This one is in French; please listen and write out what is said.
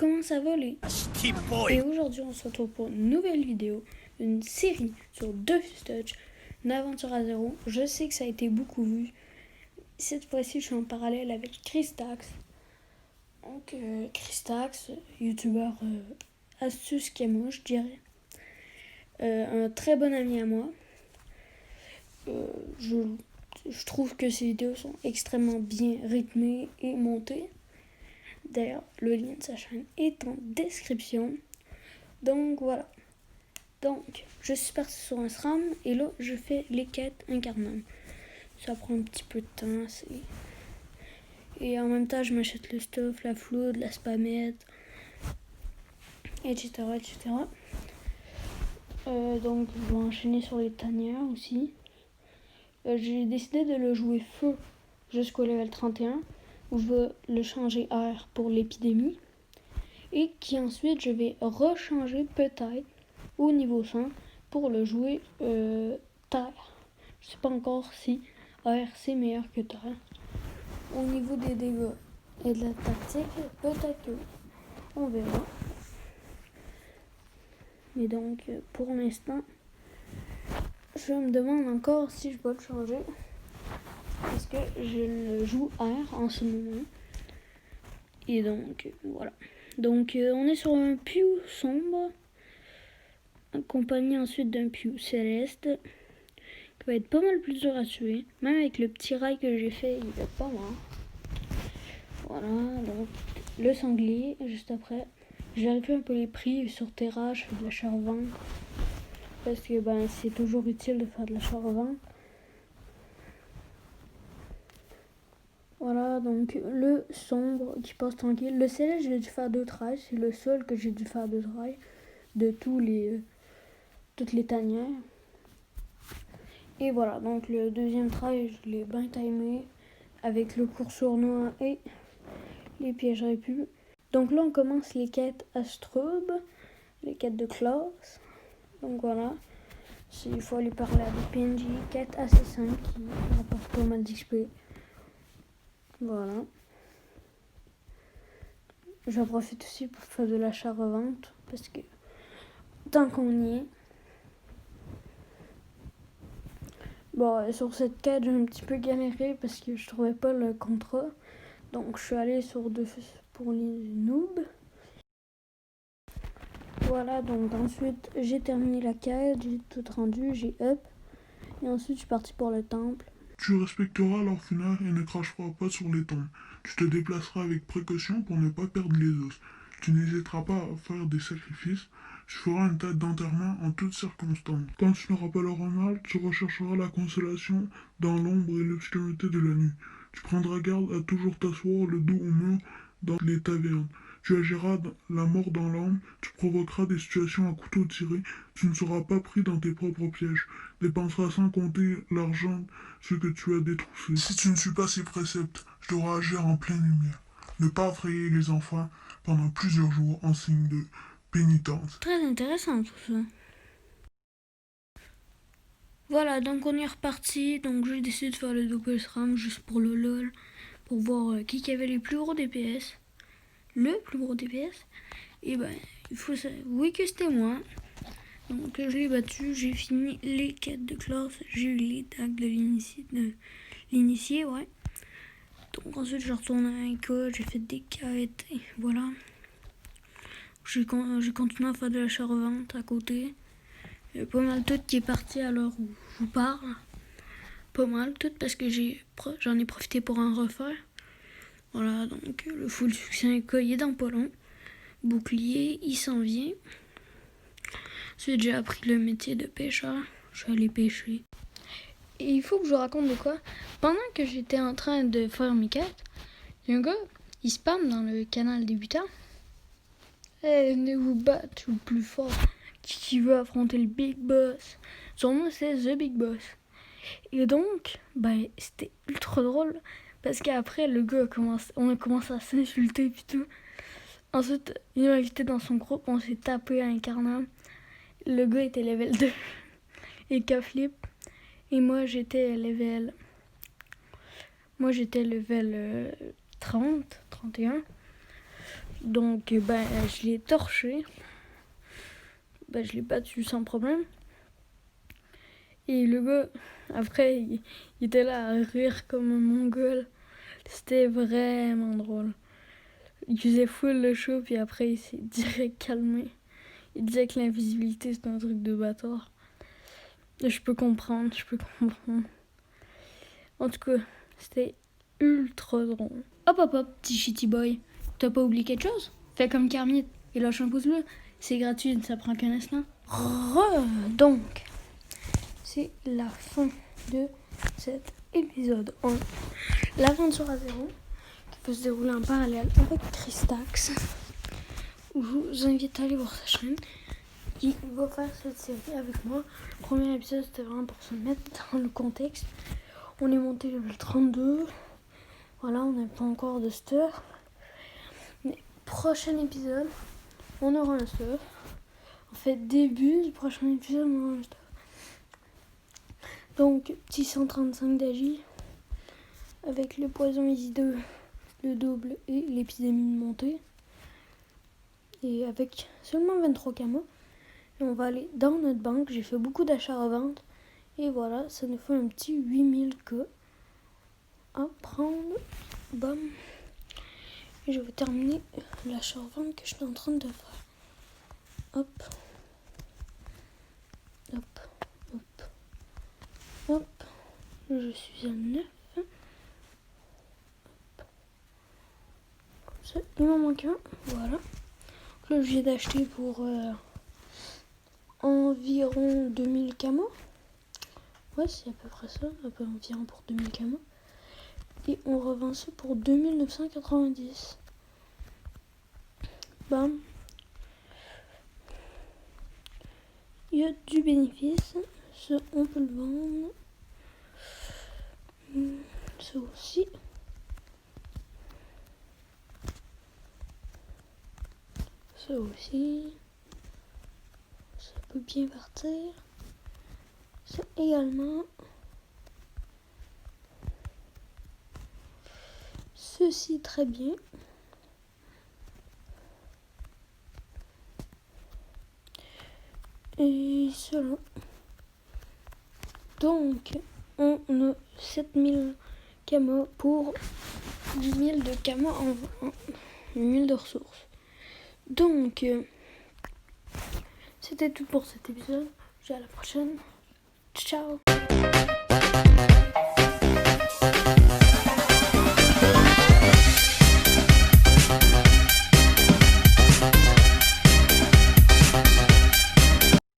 Comment ça va les... Et aujourd'hui on se retrouve pour une nouvelle vidéo, une série sur Dofus Touch, une aventure à zéro. Je sais que ça a été beaucoup vu. Cette fois-ci je suis en parallèle avec Christax. Donc Christax, youtubeur astuce moi je dirais. Un très bon ami à moi. Je trouve que ses vidéos sont extrêmement bien rythmées et montées. D'ailleurs, le lien de sa chaîne est en description. Donc voilà. Donc, je suis parti sur un SRAM et là, je fais les quêtes incarnum. Ça prend un petit peu de temps. Et en même temps, je m'achète le stuff, la flood, la spamette, etc. etc. Donc, je vais enchaîner sur les tanières aussi. J'ai décidé de le jouer feu jusqu'au level 31, où je veux le changer air pour l'épidémie. Et qui ensuite, je vais rechanger peut-être au niveau 100 pour le jouer terre. Je sais pas encore si air c'est meilleur que terre. Au niveau des dégâts et de la tactique, peut-être que on verra. Mais donc, pour l'instant, je me demande encore si je peux le changer. Parce que je le joue air en ce moment. Et donc, voilà. Donc, on est sur un Pew sombre, accompagné ensuite d'un Pew céleste, qui va être pas mal plus dur à tuer. Même avec le petit rail que j'ai fait, il va pas mal. Voilà, donc le sanglier, juste après. Je vérifie un peu les prix sur Terra, je fais de l'achat-revente. Parce que c'est toujours utile de faire de l'achat-revente. Voilà, donc le sombre qui passe tranquille. Le céleste, j'ai dû faire 2 trails. C'est le seul que j'ai dû faire 2 trails de toutes les tanières. Et voilà, donc le deuxième trail, je l'ai bien timé avec le cours sournois et les pièges répus. Donc là, on commence les quêtes Astrub, les quêtes de classe. Donc voilà, il faut aller parler avec PNJ, quête assez simple qui rapporte pas mal d'XP. Voilà. J'en profite aussi pour faire de l'achat-revente parce que tant qu'on y est. Bon, sur cette quête, j'ai un petit peu galéré parce que je trouvais pas le contrat. Donc je suis allé sur pour les noobs. Voilà, donc ensuite j'ai terminé la quête, j'ai tout rendu, j'ai up. Et ensuite je suis parti pour le temple. Tu respecteras l'orphelinat et ne cracheras pas sur les tombes. Tu te déplaceras avec précaution pour ne pas perdre les os. Tu n'hésiteras pas à faire des sacrifices. Tu feras une tête d'enterrement en toutes circonstances. Quand tu n'auras pas le mal, tu rechercheras la consolation dans l'ombre et l'obscurité de la nuit. Tu prendras garde à toujours t'asseoir le dos au mur dans les tavernes. Tu agiras la mort dans l'âme, tu provoqueras des situations à couteau tiré, tu ne seras pas pris dans tes propres pièges, dépenseras sans compter l'argent, ce que tu as détroussé. Si tu ne suis pas ces préceptes, je devrais agir en pleine lumière. Ne pas effrayer les enfants pendant plusieurs jours en signe de pénitence. Très intéressant tout ça. Voilà, donc on est reparti. Donc j'ai décidé de faire le double SRAM juste pour le LOL, pour voir qui avait les plus gros DPS. Le plus gros DPS. Et il faut savoir, oui que c'était moi. Donc je l'ai battu, j'ai fini les quêtes de classe, j'ai eu les tags de l'initié, ouais. Donc ensuite je retourne à un code, j'ai fait des quêtes, et voilà. J'ai continué à faire de l'achat-revente à côté. Il y a pas mal tout qui est parti à l'heure où je vous parle. Pas mal tout parce que j'en ai profité pour en refaire. Voilà, donc le full succès il est dans pas long. Bouclier, il s'en vient. Ensuite, j'ai appris le métier de pêcheur. Je suis allé pêcher. Et il faut que je vous raconte de quoi. Pendant que j'étais en train de faire mes quêtes, il y a un gars, il spam dans le canal débutant. Venez vous battre le plus fort. Qui veut affronter le Big Boss. Son nom, c'est The Big Boss. Et donc, c'était ultra drôle. Parce qu'après, le gars on a commencé à s'insulter et tout. Ensuite, il m'a invité dans son groupe, on s'est tapé à un carnam. Le gars était level 2 et K-flip. Et moi j'étais level 30, 31. Donc je l'ai torché. Je l'ai pas tué sans problème. Et le gars, après, il était là à rire comme un mongol. C'était vraiment drôle. Il faisait full le show, puis après, il s'est direct calmé. Il disait que l'invisibilité, c'est un truc de bâtard. Je peux comprendre. En tout cas, c'était ultra drôle. Hop, petit shitty boy. T'as pas oublié quelque chose? Fais comme Kermit et lâche un pouce bleu. C'est gratuit, ça prend qu'un instant. Donc, c'est la fin de cet épisode 1. L'aventure à zéro, qui peut se dérouler en parallèle avec Tristax. Je vous invite à aller voir sa chaîne. Il va faire cette série avec moi. Le premier épisode, c'était vraiment pour se mettre dans le contexte. On est monté level 32. Voilà, on n'a pas encore de stuff. Mais prochain épisode, on aura un stuff. En fait, début du prochain épisode, on aura un stuff. Donc, petit 135 d'agi. Avec le poison Easy 2, le double et l'épidémie de montée. Et avec seulement 23 camos. Et on va aller dans notre banque. J'ai fait beaucoup d'achats-reventes. Et voilà, ça nous fait un petit 8000K à prendre. Bam. Et je vais terminer l'achat-revente que je suis en train de faire. Hop. Hop. Hop. Hop. Je suis à 9. Hop. Comme ça, il m'en manque un. Voilà. Là, j'ai d'acheter pour environ 2000 camos. Ouais, c'est à peu près ça. Environ pour 2000 camos. Et on revend ça pour 2990. Bam. Il y a du bénéfice. Ça, on peut le vendre. Ça aussi. Ça aussi. Ça peut bien partir. Ça également. Ceci très bien. Et cela. Donc, on a 7000 camos pour 10 000 de camos en 1000 de ressources. Donc, c'était tout pour cet épisode. Je vous dis à la prochaine. Ciao.